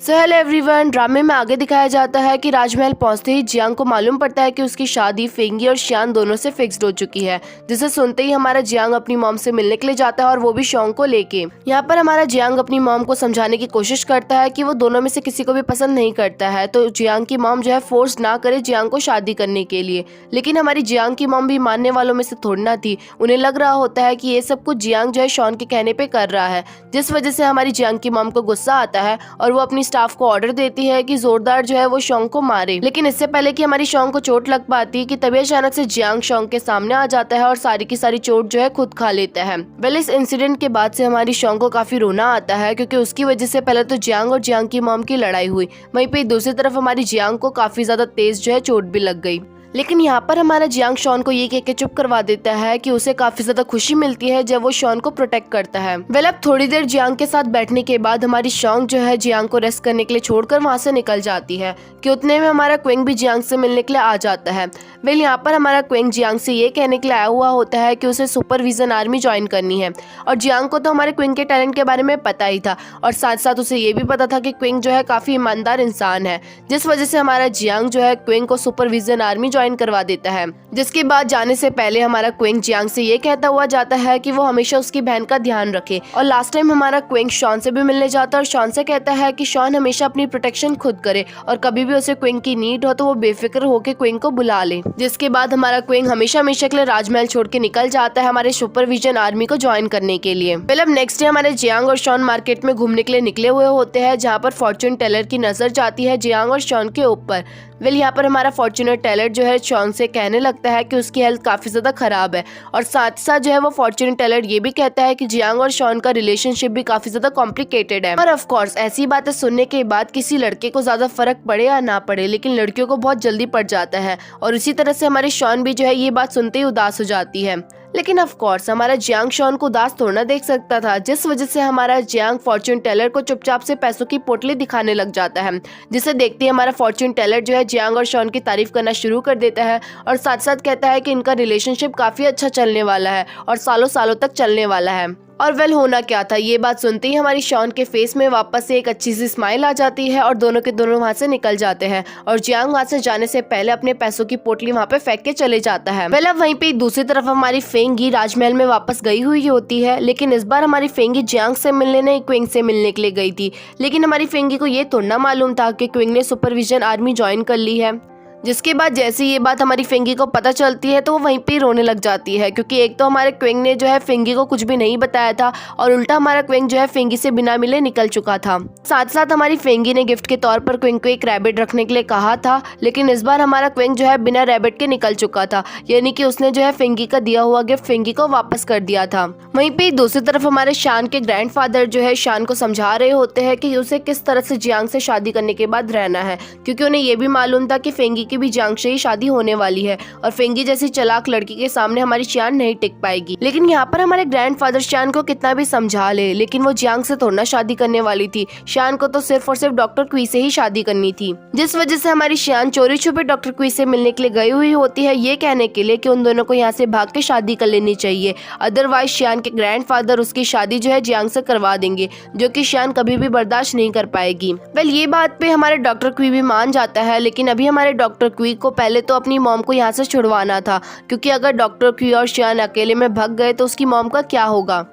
So hello everyone, ड्रामे में आगे दिखाया जाता है कि राजमहल पहुंचते ही जियांग को मालूम पड़ता है कि उसकी शादी फेंगी और शियान दोनों से फिक्स्ड हो चुकी है। जिसे सुनते ही हमारा जियांग अपनी मॉम से मिलने के लिए जाता है और वो भी शॉन्ग को लेके। यहाँ पर हमारा जियांग अपनी मॉम को समझाने की कोशिश करता है कि वो दोनों में से किसी को भी पसंद नहीं करता है, तो जियांग की मॉम जो है फोर्स ना करे जियांग को शादी करने के लिए। लेकिन हमारी जियांग की मॉम भी मानने वालों में से थोड़ी ना थी। उन्हें लग रहा होता है कि ये सब कुछ जियांग जो है शॉन के कहने पे कर रहा है, जिस वजह से हमारी जियांग की मॉम को गुस्सा आता है और वो अपनी स्टाफ को ऑर्डर देती है कि जोरदार जो है वो शॉन्ग को मारे। लेकिन इससे पहले कि हमारी शॉन्ग को चोट लग पाती कि तभी अचानक से जियांग शॉन्ग के सामने आ जाता है और सारी की सारी चोट जो है खुद खा लेता है। वेल, इस इंसिडेंट के बाद से हमारी शॉन्ग को काफी रोना आता है, क्योंकि उसकी वजह से पहले तो जियांग और जियांग की मॉम की लड़ाई हुई, वहीं पे दूसरी तरफ हमारी जियांग को काफी ज्यादा तेज जो है चोट भी लग गई। लेकिन यहाँ पर हमारा जियांग शॉन को ये कह के चुप करवा देता है कि उसे काफी ज्यादा खुशी मिलती है जब वो शॉन को प्रोटेक्ट करता है। वेल, अब थोड़ी देर जियांग के साथ बैठने के बाद हमारी शॉन्ग जो है जियांग को रेस्ट करने के लिए छोड़कर वहाँ से निकल जाती है कि उतने में हमारा क्विंग भी जियांग से मिलने के लिए आ जाता है। वेल, यहाँ पर हमारा क्विंग जियांग से ये कहने के लिए आया हुआ होता है कि उसे सुपरविजन आर्मी ज्वाइन करनी है, और जियांग को तो हमारे क्विंग के टैलेंट के बारे में पता ही था, और साथ साथ उसे ये भी पता था कि क्विंग जो है काफी ईमानदार इंसान है, जिस वजह से हमारा जियांग जो है क्विंग को सुपरविजन आर्मी ज्वाइन करवा देता है। जिसके बाद जाने से पहले हमारा क्विंग जियांग से ये कहता हुआ जाता है कि वो हमेशा उसकी बहन का ध्यान रखे। और लास्ट टाइम हमारा क्विंग शॉन से भी मिलने जाता है और शॉन से कहता है कि शॉन हमेशा अपनी प्रोटेक्शन खुद करे और कभी भी उसे क्विंग की नीड हो तो वो बेफिक्र होकर क्विंग को बुला ले। जिसके बाद हमारा क्विंग हमेशा हमेशा के लिए राजमहल छोड़ के निकल जाता है हमारे सुपरविजन आर्मी को ज्वाइन करने के लिए। फिर अब नेक्स्ट डे हमारे जियांग और शॉन मार्केट में घूमने के लिए निकले हुए होते हैं, जहाँ पर फॉर्चून टेलर की नजर जाती है जियांग और शॉन के ऊपर। वेल, यहाँ पर हमारा फॉर्चूनर टेलर जो है शॉन से कहने लगता है कि उसकी हेल्थ काफी ज्यादा खराब है, और साथ साथ जो है वो फॉर्चूनर टेलर ये भी कहता है कि जियांग और शॉन का रिलेशनशिप भी काफी ज्यादा कॉम्प्लिकेटेड है। और ऑफ कोर्स ऐसी बातें सुनने के बाद किसी लड़के को ज्यादा फर्क पड़े या ना पड़े, लेकिन लड़कियों को बहुत जल्दी पड़ जाता है, और इसी तरह से हमारी शॉन भी जो है ये बात सुनते ही उदास हो जाती है। लेकिन ऑफ कोर्स हमारा जियांग शॉन को उदास थोड़ा देख सकता था, जिस वजह से हमारा जियांग फॉर्चून टेलर को चुपचाप से पैसों की पोटली दिखाने लग जाता है, जिसे देखते ही हमारा फॉर्चून टेलर जो है जियांग और शॉन की तारीफ करना शुरू कर देता है, और साथ साथ कहता है कि इनका रिलेशनशिप काफी अच्छा चलने वाला है और सालों सालों तक चलने वाला है। और वेल, होना क्या था, ये बात सुनते ही हमारी शॉन के फेस में वापस से एक अच्छी सी स्माइल आ जाती है और दोनों के दोनों वहाँ से निकल जाते हैं, और जियांग वहाँ से जाने से पहले अपने पैसों की पोटली वहाँ पे फेंक के चले जाता है। वेल, अब वहीं पे दूसरी तरफ हमारी फेंगी राजमहल में वापस गई हुई होती है, लेकिन इस बार हमारी फेंगी जियांग से मिलने नहीं क्विंग से मिलने के लिए गई थी। लेकिन हमारी फेंगी को ये थोड़ा ना मालूम था कि क्विंग ने सुपरविजन आर्मी ज्वाइन कर ली है। जिसके बाद जैसे ये बात हमारी फेंगी को पता चलती है तो वो वहीं पे रोने लग जाती है, क्योंकि एक तो हमारे क्विंग ने जो है फेंगी को कुछ भी नहीं बताया था, और उल्टा हमारा क्विंग जो है फेंगी से बिना मिले निकल चुका था। साथ साथ हमारी फेंगी ने गिफ्ट के तौर पर क्विंग को एक रैबिट रखने के लिए कहा था, लेकिन इस बार हमारा क्विंग जो है बिना रैबिट के निकल चुका था, यानी कि उसने जो है फेंगी का दिया हुआ गिफ्ट फेंगी को वापस कर दिया था। वहीं पे दूसरी तरफ हमारे शान के ग्रैंडफादर जो है शान को समझा रहे होते हैं कि उसे किस तरह से जियांग से शादी करने के बाद रहना है, क्योंकि उन्हें ये भी मालूम था कि फेंगी की भी जियांग से ही शादी होने वाली है, और फेंगी जैसी चालाक लड़की के सामने हमारी शान नहीं टिक पाएगी। लेकिन यहाँ पर हमारे ग्रैंडफादर शान को कितना भी समझा ले, लेकिन वो जियांग से थोड़ा ना शादी करने वाली थी। शान को तो सिर्फ और सिर्फ डॉक्टर क्वी से ही शादी करनी थी, जिस वजह से हमारी शान चोरी छुपे डॉक्टर क्वी से मिलने के लिए गई हुई होती है, ये कहने के लिए कि उन दोनों को यहाँ से भाग के शादी कर लेनी चाहिए, अदरवाइज शान के ग्रैंडफादर उसकी शादी जो है जियांग से करवा देंगे, जो कि शान कभी भी बर्दाश्त नहीं कर पाएगी। वेल, ये बात पे हमारे डॉक्टर क्वी भी मान जाता है, लेकिन अभी हमारे डॉक्टर क्वी को पहले तो अपनी मॉम को यहाँ से छुड़वाना था, क्योंकि अगर डॉक्टर क्वी और शान अकेले में भाग गए तो उसकी मॉम का क्या होगा।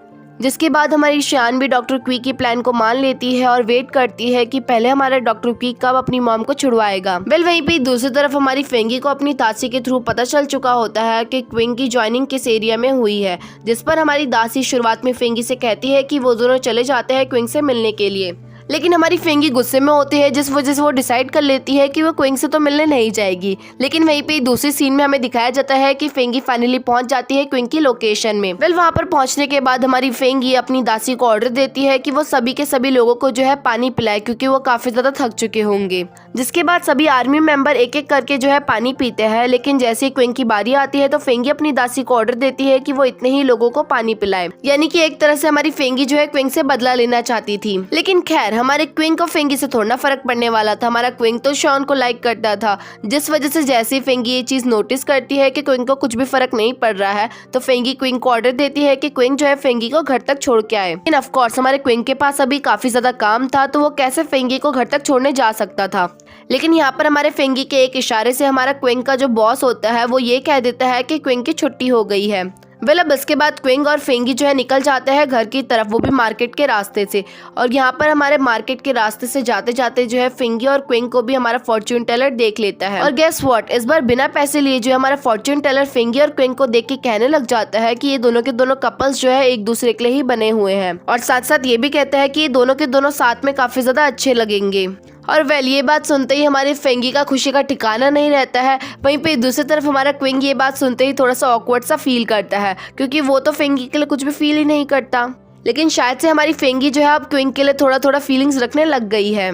जिसके बाद हमारी शान भी डॉक्टर क्वी की प्लान को मान लेती है और वेट करती है कि पहले हमारा डॉक्टर क्वी कब अपनी मॉम को छुड़वाएगा। वेल, वहीं पे दूसरी तरफ हमारी फेंगी को अपनी दासी के थ्रू पता चल चुका होता है कि क्विंग की ज्वाइनिंग किस एरिया में हुई है, जिस पर हमारी दासी शुरुआत में फेंगी से कहती है कि वो दोनों चले जाते हैं क्विंग से मिलने के लिए। लेकिन हमारी फेंगी गुस्से में होती है, जिस वजह से वो डिसाइड कर लेती है कि वो क्विंग से तो मिलने नहीं जाएगी। लेकिन वहीं पे दूसरी सीन में हमें दिखाया जाता है कि फेंगी फाइनली पहुंच जाती है क्विंग की लोकेशन में। वेल, वहां पर पहुंचने के बाद हमारी फेंगी अपनी दासी को ऑर्डर देती है कि वो सभी के सभी लोगों को जो है पानी पिलाए, क्योंकि वो काफी ज्यादा थक चुके होंगे। जिसके बाद सभी आर्मी मेंबर एक एक करके जो है पानी पीते हैं। लेकिन जैसे ही क्विंग की बारी आती है तो फेंगी अपनी दासी को ऑर्डर देती है कि वो इतने ही लोगों को पानी पिलाए, यानी कि एक तरह से हमारी फेंगी जो है क्विंग से बदला लेना चाहती थी। लेकिन खैर हमारे क्विंग को फेंगी से थोड़ा फर्क पड़ने वाला था। हमारा क्विंग तो शॉन को लाइक करता था, जिस वजह से जैसे ही फेंगी ये चीज नोटिस करती है कि क्विंग को कुछ भी फर्क नहीं पड़ रहा है तो फेंगी क्विंग को ऑर्डर देती है कि क्विंग जो है फेंगी को घर तक छोड़ के आए। लेकिन ऑफकोर्स हमारे क्विंग के पास अभी काफी ज्यादा काम था, तो वो कैसे फेंगी को घर तक छोड़ने जा सकता था। लेकिन यहाँ पर हमारे फेंगी के एक इशारे से हमारा क्विंग का जो बॉस होता है वो ये कह देता है कि क्विंग की छुट्टी हो गई है। अब इसके बाद क्विंग और फेंगी जो है निकल जाते हैं घर की तरफ, वो भी मार्केट के रास्ते से। और यहाँ पर हमारे मार्केट के रास्ते से जाते जाते जो है फेंगी और क्विंग को भी हमारा फॉर्च्यून टेलर देख लेता है। और गेस व्हाट, इस बार बिना पैसे लिए जो है हमारा फॉर्च्यून टेलर फेंगी और क्विंग को देख के कहने लग जाता है कि ये दोनों के दोनों कपल्स जो है एक दूसरे के लिए ही बने हुए हैं, और साथ साथ ये भी कहता है कि ये दोनों के दोनों साथ में काफी ज्यादा अच्छे लगेंगे। और ये बात सुनते ही हमारी फेंगी का खुशी का ठिकाना नहीं रहता है। वहीं पे दूसरी तरफ हमारा क्विंग ये बात सुनते ही थोड़ा सा ऑकवर्ड सा फील करता है, क्योंकि वो तो फेंगी के लिए कुछ भी फील ही नहीं करता। लेकिन शायद से हमारी फेंगी जो है अब क्विंग के लिए थोड़ा थोड़ा फीलिंग्स रखने लग गई है।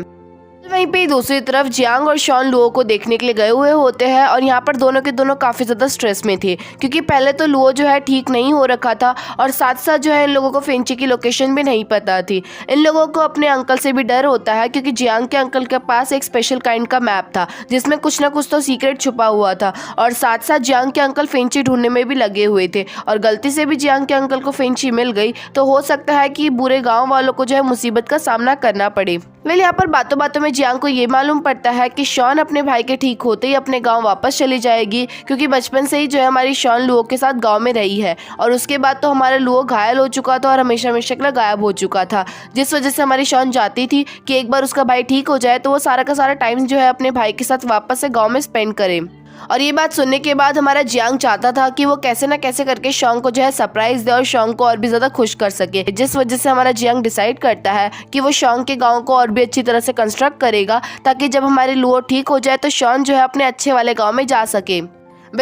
वहीं पे दूसरी तरफ जियांग और शॉन लुओ को देखने के लिए गए हुए होते हैं, और यहाँ पर दोनों के दोनों काफी ज्यादा स्ट्रेस में थे, क्योंकि पहले तो लुओ जो है ठीक नहीं हो रखा था, और साथ साथ जो है इन लोगों को फेंची की लोकेशन भी नहीं पता थी। इन लोगों को अपने अंकल से भी डर होता है, क्योंकि जियांग के अंकल के पास एक स्पेशल काइंड का मैप था जिसमें कुछ ना कुछ तो सीक्रेट छुपा हुआ था, और साथ साथ जियांग के अंकल फेंची ढूंढने में भी लगे हुए थे। और गलती से भी जियांग के अंकल को फेंची मिल गई तो हो सकता है कि पूरे गाँव वालों को जो है मुसीबत का सामना करना पड़े। यहाँ पर बातों बातों में जियांग को ये मालूम पड़ता है कि शॉन अपने भाई के ठीक होते ही अपने गांव वापस चली जाएगी, क्योंकि बचपन से ही जो है हमारी शॉन लुओ के साथ गांव में रही है, और उसके बाद तो हमारा लुओ घायल हो चुका था और हमेशा हमेशा के लिए गायब हो चुका था, जिस वजह से हमारी शॉन चाहती थी कि एक बार उसका भाई ठीक हो जाए तो वो सारा का सारा टाइम जो है अपने भाई के साथ वापस से गाँव में स्पेंड करे। और ये बात सुनने के बाद हमारा जियांग चाहता था कि वो कैसे ना कैसे करके शॉन को जो है सरप्राइज दे और शॉन को और भी ज्यादा खुश कर सके, जिस वजह से हमारा जियांग डिसाइड करता है कि वो शॉन के गांव को और भी अच्छी तरह से कंस्ट्रक्ट करेगा, ताकि जब हमारे लुओ ठीक हो जाए तो शॉन जो है अपने अच्छे वाले गाँव में जा सके।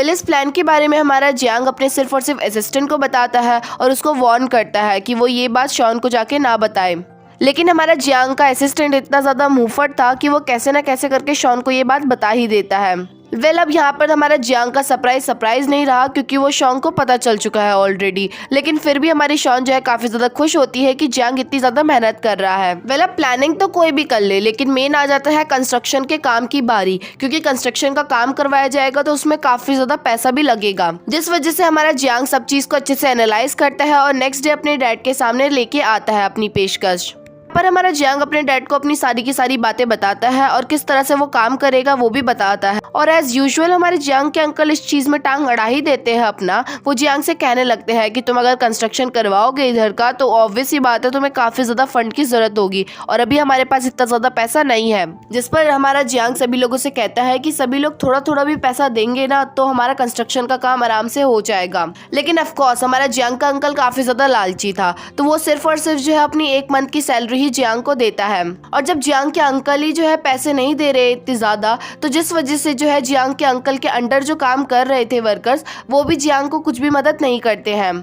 इस प्लान के बारे में हमारा जियांग अपने सिर्फ और सिर्फ असिस्टेंट को बताता है और उसको वार्न करता है कि वो ये बात शॉन को जाके ना बताए। लेकिन हमारा जियांग का असिस्टेंट इतना ज़्यादा मुंहफट था कि वो कैसे ना कैसे करके शॉन को ये बात बता ही देता है। अब यहाँ पर हमारा जियांग का सरप्राइज नहीं रहा, क्योंकि वो शॉन को पता चल चुका है ऑलरेडी। लेकिन फिर भी हमारी शॉन जो है काफी ज्यादा खुश होती है कि जियांग इतनी ज्यादा मेहनत कर रहा है। अब प्लानिंग तो कोई भी कर ले, लेकिन मेन आ जाता है कंस्ट्रक्शन के काम की बारी, क्योंकि कंस्ट्रक्शन का काम करवाया जाएगा तो उसमें काफी ज्यादा पैसा भी लगेगा, जिस वजह से हमारा जियांग सब चीज को अच्छे से एनालाइज करता है और नेक्स्ट डे अपने डैड के सामने लेके आता है अपनी पेशकश। पर हमारा जियांग अपने डैड को अपनी सारी की सारी बातें बताता है और किस तरह से वो काम करेगा वो भी बताता है। और एज यूजुअल हमारे जियांग के अंकल इस चीज में टांग अड़ा ही देते हैं अपना। वो जियांग से कहने लगते हैं कि तुम अगर कंस्ट्रक्शन करवाओगे इधर का तो ऑब्वियस ही बात है तुम्हें काफी ज्यादा फंड की जरूरत होगी, और अभी हमारे पास इतना ज्यादा पैसा नहीं है। जिस पर हमारा जियांग सभी लोगों से कहता है कि सभी लोग थोड़ा थोड़ा भी पैसा देंगे ना तो हमारा कंस्ट्रक्शन का काम आराम से हो जाएगा। लेकिन ऑफकोर्स हमारा जियांग का अंकल काफी ज्यादा लालची था, तो वो सिर्फ और सिर्फ जो है अपनी 1 मंथ की सैलरी ही जियांग को देता है। और जब जियांग के अंकल ही जो है पैसे नहीं दे रहे इतनी ज्यादा, तो जिस वजह से जो है जियांग के अंकल के अंडर जो काम कर रहे थे वर्कर्स, वो भी जियांग को कुछ भी मदद नहीं करते हैं।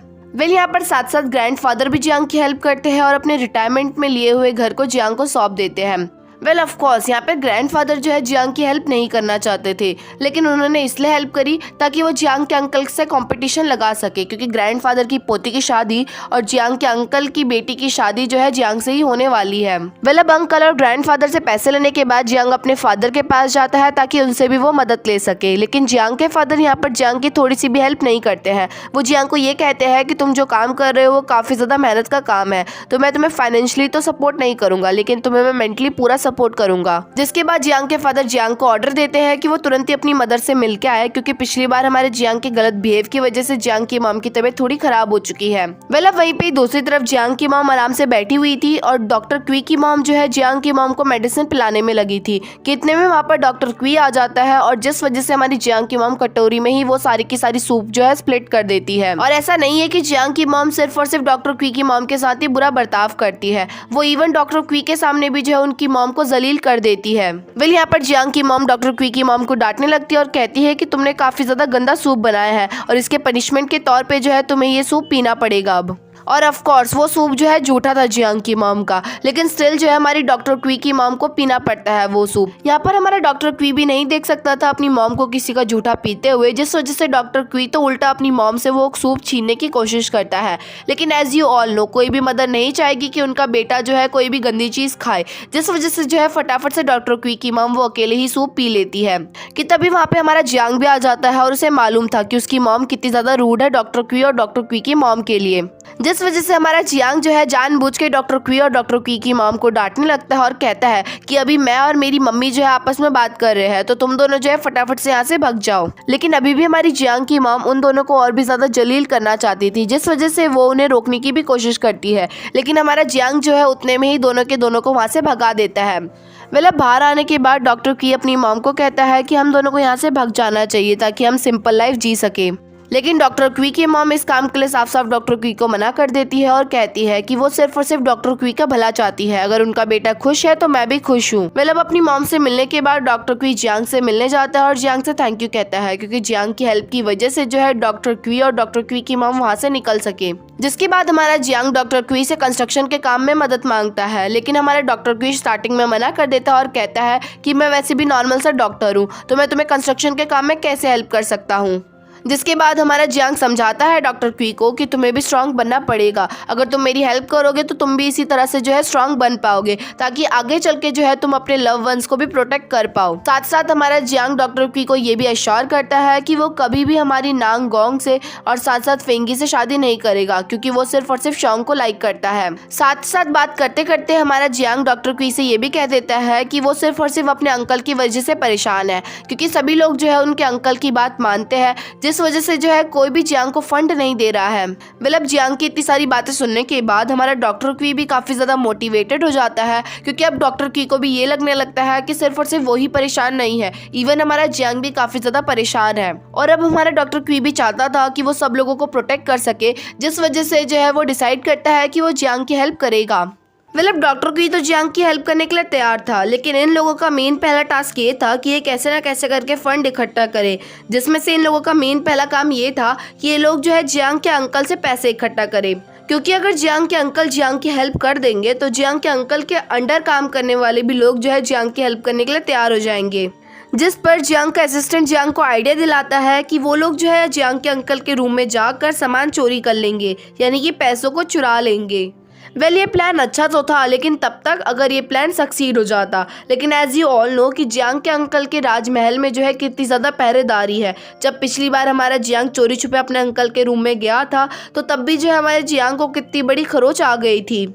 यहाँ पर साथ साथ ग्रैंडफादर भी जियांग की हेल्प करते हैं और अपने रिटायरमेंट में लिए हुए घर को जियांग को सौंप देते हैं। ऑफ कोर्स यहाँ पे ग्रैंडफादर जो है जियांग की हेल्प नहीं करना चाहते थे, लेकिन उन्होंने इसलिए हेल्प करी ताकि वो जियांग के अंकल से कंपटीशन लगा सके, क्योंकि ग्रैंडफादर की पोती की शादी और जियांग के अंकल की बेटी की शादी जो है जियांग से ही होने वाली है। अब अंकल और ग्रैंडफादर से पैसे लेने के बाद जियांग अपने फादर के पास जाता है ताकि उनसे भी वो मदद ले सके, लेकिन जियांग के फादर यहाँ पर जियांग की थोड़ी सी भी हेल्प नहीं करते हैं। वो जियांग को ये कहते हैं कि तुम जो काम कर रहे हो वो काफी ज्यादा मेहनत का काम है, तो मैं तुम्हें फाइनेंशियली तो सपोर्ट नहीं करूंगा, लेकिन तुम्हें मैं मेंटली पूरा सपोर्ट करूंगा। जिसके बाद जियांग के फादर जियांग को ऑर्डर देते हैं कि वो तुरंत ही अपनी मदर से मिलके आए, क्योंकि पिछली बार हमारे जियांग के गलत बिहेव की वजह से जियांग की मॉम की तबीयत थोड़ी खराब हो चुकी है। वहीं पे दूसरी तरफ जियांग की मॉम आराम से बैठी हुई थी और डॉक्टर क्वी की मॉम जो है जियांग की मॉम को मेडिसिन पिलाने में लगी थी। कितने में वहाँ पर डॉक्टर क्वी आ जाता है और जिस वजह से हमारी जियांग की मॉम कटोरी में ही वो सारी की सारी सूप जो है स्प्लिट कर देती है। और ऐसा नहीं है कि जियांग की मॉम सिर्फ और सिर्फ डॉक्टर क्वी की मॉम के साथ ही बुरा बर्ताव करती है, वो इवन डॉक्टर क्वी के सामने भी जो है उनकी मॉम को जलील कर देती है। यहाँ पर जियांग की मॉम डॉक्टर क्वी की मॉम को डांटने लगती है और कहती है कि तुमने काफी ज्यादा गंदा सूप बनाया है और इसके पनिशमेंट के तौर पे जो है तुम्हें ये सूप पीना पड़ेगा अब। और ऑफ कोर्स वो सूप जो है झूठा था जियांग की मॉम का, लेकिन स्टिल जो है हमारी डॉक्टर क्वी की मॉम को पीना पड़ता है वो सूप। यहाँ पर हमारा डॉक्टर क्वी भी नहीं देख सकता था अपनी मॉम को किसी का झूठा पीते हुए, जिस वजह से डॉक्टर क्वी तो उल्टा अपनी मॉम से वो सूप छीनने की कोशिश करता है। लेकिन एज यू ऑल नो, कोई भी मदर नहीं चाहेगी कि उनका बेटा जो है कोई भी गंदी चीज खाए, जिस वजह से जो है फटाफट से डॉक्टर क्वी की मॉम वो अकेले ही सूप पी लेती है। कि तभी वहाँ पे हमारा जियांग भी आ जाता है और उसे मालूम था कि उसकी मॉम कितनी ज्यादा रूड है डॉक्टर क्वी और डॉक्टर क्वी की मॉम के लिए, जिस वजह से हमारा जियांग जो है जानबूझ के डॉक्टर क्वी और डॉक्टर क्वी की मॉम को डांटने लगता है और कहता है कि अभी मैं और मेरी मम्मी जो है आपस में बात कर रहे हैं, तो तुम दोनों जो है फटाफट से यहाँ से भाग जाओ। लेकिन अभी भी हमारी जियांग की मॉम उन दोनों को और भी ज्यादा जलील करना चाहती थी, जिस वजह से वो उन्हें रोकने की भी कोशिश करती है, लेकिन हमारा जियांग जो है उतने में ही दोनों के दोनों को वहाँ से भगा देता है। मतलब बाहर आने के बाद डॉक्टर क्वी अपनी मॉम को कहता है कि हम दोनों को यहाँ से भाग जाना चाहिए ताकि हम सिंपल लाइफ जी सके। लेकिन डॉक्टर क्वी की मॉम इस काम के लिए साफ साफ डॉक्टर क्वी को मना कर देती है और कहती है कि वो सिर्फ और सिर्फ डॉक्टर क्वी का भला चाहती है, अगर उनका बेटा खुश है तो मैं भी खुश हूँ। मतलब अपनी मॉम से मिलने के बाद डॉक्टर क्वी जियांग से मिलने जाता है और जियांग से थैंक यू कहता है, क्योंकि जियांग की हेल्प की वजह से जो है डॉक्टर क्वी और डॉक्टर क्वी की मॉम वहाँ से निकल सके। जिसके बाद हमारा जियांग डॉक्टर क्वी से कंस्ट्रक्शन के काम में मदद मांगता है, लेकिन हमारा डॉक्टर क्वी स्टार्टिंग में मना कर देता है और कहता है कि मैं वैसे भी नॉर्मल सा डॉक्टर हूँ, तो मैं तुम्हें कंस्ट्रक्शन के काम में कैसे हेल्प कर सकता हूँ। जिसके बाद हमारा जियांग समझाता है डॉक्टर क्वी को कि तुम्हें भी स्ट्रांग बनना पड़ेगा, अगर तुम मेरी हेल्प करोगे तो तुम भी इसी तरह से जो है स्ट्रांग बन पाओगे, ताकि आगे चल के जो है तुम अपने लव वंस को भी प्रोटेक्ट कर पाओ। साथ साथ हमारा जियांग डॉक्टर क्वी को ये भी एश्योर करता है कि वो कभी भी हमारी नांग गोंग से और साथ साथ फेंगी से शादी नहीं करेगा, क्योंकि वो सिर्फ और सिर्फ शॉन्ग को लाइक करता है। साथ साथ बात करते करते हमारा जियांग डॉक्टर क्वी से ये भी कह देता है कि वो सिर्फ और सिर्फ अपने अंकल की वजह से परेशान है, क्योंकि सभी लोग जो है उनके अंकल की बात मानते हैं, जिस वजह से जो है कोई भी जियांग को फंड नहीं दे रहा है। मतलब जियांग की इतनी सारी बातें सुनने के बाद हमारा डॉक्टर क्वी भी काफी ज्यादा मोटिवेटेड हो जाता है, क्योंकि अब डॉक्टर क्वी को भी ये लगने लगता है कि सिर्फ और सिर्फ वो ही परेशान नहीं है, इवन हमारा जियांग भी काफी ज्यादा परेशान है। और अब हमारा डॉक्टर क्वी भी चाहता था कि वो सब लोगों को प्रोटेक्ट कर सके, जिस वजह से जो है वो डिसाइड करता है कि वो जियांग की हेल्प करेगा। मतलब डॉक्टर क्वी तो जियांग की हेल्प करने के लिए तैयार था, लेकिन इन लोगों का मेन पहला टास्क ये था कि ये कैसे ना कैसे करके फंड इकट्ठा करे, जिसमें से इन लोगों का मेन पहला काम ये था कि ये लोग जो है जियांग के अंकल से पैसे इकट्ठा करें, क्योंकि अगर जियांग के अंकल जियांग की हेल्प कर देंगे तो जियांग के अंकल के अंडर काम करने वाले भी लोग जो है जियांग की हेल्प करने के लिए तैयार हो जाएंगे। जिस पर जियांग का असिस्टेंट जियांग को आइडिया दिलाता है कि वो लोग जो है जियांग के अंकल के रूम में जाकर सामान चोरी कर लेंगे, यानी कि पैसों को चुरा लेंगे। वेल ये प्लान अच्छा तो था, लेकिन तब तक अगर ये प्लान सक्सीड हो जाता। लेकिन एज यू ऑल नो कि जियांग के अंकल के राजमहल में जो है कितनी ज़्यादा पहरेदारी है। जब पिछली बार हमारा जियांग चोरी छुपे अपने अंकल के रूम में गया था, तो तब भी जो है हमारे जियांग को कितनी बड़ी खरोच आ गई थी,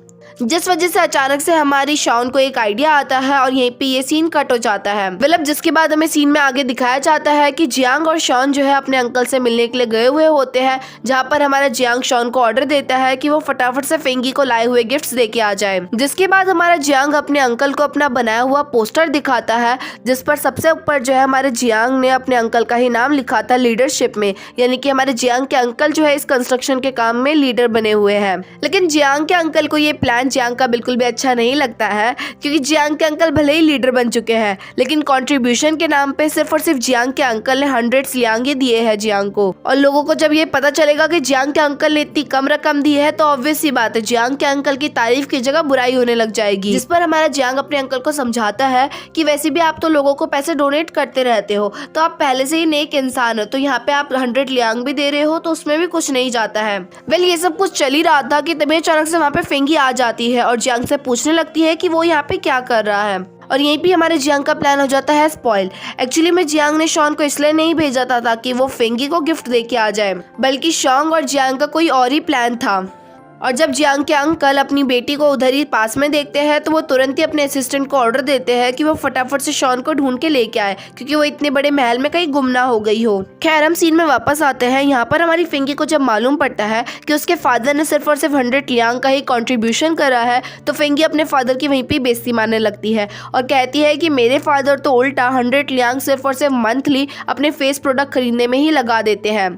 जिस वजह से अचानक से हमारी शॉन को एक आइडिया आता है और यहीं पे ये सीन कट हो जाता है। मतलब जिसके बाद हमें सीन में आगे दिखाया जाता है कि जियांग और शॉन जो है अपने अंकल से मिलने के लिए गए हुए होते हैं, जहाँ पर हमारा जियांग शॉन को ऑर्डर देता है कि वो फटाफट से फेंगी को लाए हुए गिफ्ट्स देके आ जाए। जिसके बाद हमारा जियांग अपने अंकल को अपना बनाया हुआ पोस्टर दिखाता है, जिस पर सबसे ऊपर जो है हमारे जियांग ने अपने अंकल का ही नाम लिखा था लीडरशिप में, यानी कि हमारे जियांग के अंकल जो है इस कंस्ट्रक्शन के काम में लीडर बने हुए हैं। लेकिन जियांग के अंकल को ये प्लान जियांग का बिल्कुल भी अच्छा नहीं लगता है, क्योंकि जियांग के अंकल भले ही लीडर बन चुके हैं, लेकिन कंट्रीब्यूशन के नाम पे सिर्फ और सिर्फ जियांग के अंकल ने 100 लियांग ही दिए हैं जियांग को। और लोगों को जब ये पता चलेगा कि जियांग के अंकल ने इतनी कम रकम दी है, तो ऑब्वियस सी बात है जियांग के अंकल की तारीफ की जगह बुराई होने लग जाएगी। जिस पर हमारा जियांग अपने अंकल को समझाता है कि वैसे भी आप तो लोगों को पैसे डोनेट करते रहते हो, तो आप पहले से ही नेक इंसान हो, तो यहाँ पे आप 100 लियांग भी दे रहे हो तो उसमें भी कुछ नहीं जाता है। वेल ये सब कुछ चल ही रहा था कि तभी अचानक से वहाँ पे फेंगी आ जाती है और जियांग से पूछने लगती है कि वो यहाँ पे क्या कर रहा है। और यहीं पे हमारे जियांग का प्लान हो जाता है स्पॉइल। एक्चुअली में जियांग ने शॉन को इसलिए नहीं भेजा था ताकि वो फेंगी को गिफ्ट दे के आ जाए, बल्कि शॉन्ग और जियांग का कोई और ही प्लान था। और जब जियांग के अंकल अपनी बेटी को उधर ही पास में देखते हैं, तो वो तुरंत ही अपने असिस्टेंट को ऑर्डर देते हैं कि वो फटाफट से शॉन को ढूंढ के लेके आए, क्योंकि वो इतने बड़े महल में कहीं गुम ना हो गई हो। खैर हम सीन में वापस आते हैं। यहाँ पर हमारी फिंगी को जब मालूम पड़ता है कि उसके फादर ने सिर्फ और सिर्फ 100 लियांग का ही कॉन्ट्रीब्यूशन करा है, तो फिंगी अपने फादर की वहीं पर बेइज्जती मारने लगती है और कहती है कि मेरे फादर तो उल्टा 100 लियांग सिर्फ और सिर्फ मंथली अपने फेस प्रोडक्ट खरीदने में ही लगा देते हैं।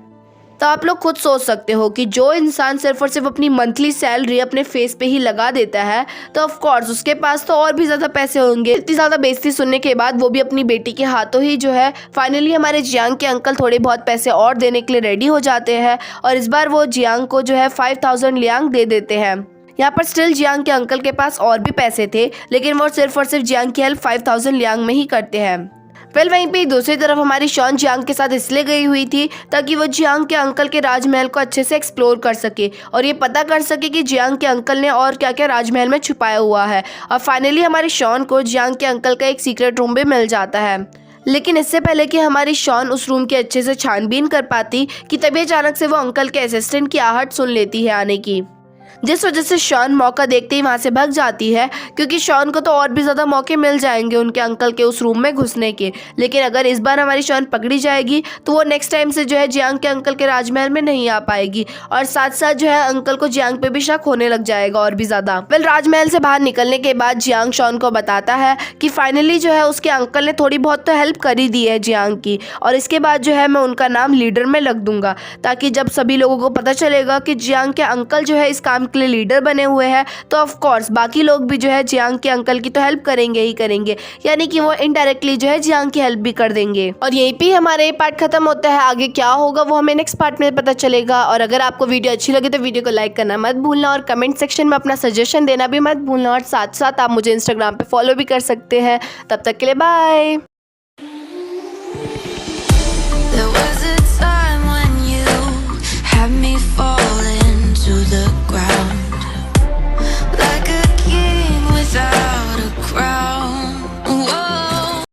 तो आप लोग खुद सोच सकते हो कि जो इंसान सिर्फ और सिर्फ अपनी मंथली सैलरी अपने फेस पे ही लगा देता है तो ऑफ कोर्स उसके पास तो और भी ज़्यादा पैसे होंगे। इतनी ज़्यादा बेइज्जती सुनने के बाद वो भी अपनी बेटी के हाथों ही जो है फाइनली हमारे जियांग के अंकल थोड़े बहुत पैसे और देने के लिए रेडी हो जाते हैं और इस बार वो जियांग को जो है 5000 लियांग दे देते हैं। यहाँ पर स्टिल जियांग के अंकल के पास और भी पैसे थे लेकिन वो सिर्फ और सिर्फ जियांग की हेल्प 5000 लियांग में ही करते हैं। वहीं पे दूसरी तरफ हमारी शॉन जियांग के साथ इसलिए गई हुई थी ताकि वो जियांग के अंकल के राजमहल को अच्छे से एक्सप्लोर कर सके और ये पता कर सके कि जियांग के अंकल ने और क्या क्या राजमहल में छुपाया हुआ है। और फाइनली हमारी शॉन को जियांग के अंकल का एक सीक्रेट रूम भी मिल जाता है। लेकिन इससे पहले कि हमारी शॉन उस रूम की अच्छे से छानबीन कर पाती कि तभी अचानक से वो अंकल के असिस्टेंट की आहट सुन लेती है आने की, जिस वजह से शॉन मौका देखते ही वहाँ से भाग जाती है क्योंकि शॉन को तो और भी ज़्यादा मौके मिल जाएंगे उनके अंकल के उस रूम में घुसने के। लेकिन अगर इस बार हमारी शॉन पकड़ी जाएगी तो वो नेक्स्ट टाइम से जो है जियांग के अंकल के राजमहल में नहीं आ पाएगी और साथ साथ जो है अंकल को जियांग पे भी शक होने लग जाएगा और भी ज़्यादा। राजमहल से बाहर निकलने के बाद जियांग शॉन को बताता है कि फाइनली जो है उसके अंकल ने थोड़ी बहुत तो हेल्प कर ही दी है जियांग की और इसके बाद जो है मैं उनका नाम लीडर में लग दूंगा ताकि जब सभी लोगों को पता चलेगा कि जियांग के अंकल जो है इस काम के लिए लीडर बने हुए हैं तो ऑफ कोर्स बाकी लोग भी जो है जियांग के अंकल की तो हेल्प करेंगे ही करेंगे, यानी कि वो इनडायरेक्टली जो है जियांग की हेल्प भी कर देंगे। और यहीं पे हमारा ये पार्ट खत्म होता है। आगे क्या होगा वो हमें नेक्स्ट पार्ट में पता चलेगा। और अगर आपको वीडियो अच्छी लगे तो वीडियो को लाइक करना मत भूलना और कमेंट सेक्शन में अपना सजेशन देना भी मत भूलना और साथ साथ आप मुझे इंस्टाग्राम पे फॉलो भी कर सकते हैं। तब तक के लिए bye. There was a time when you had me falling to the ground.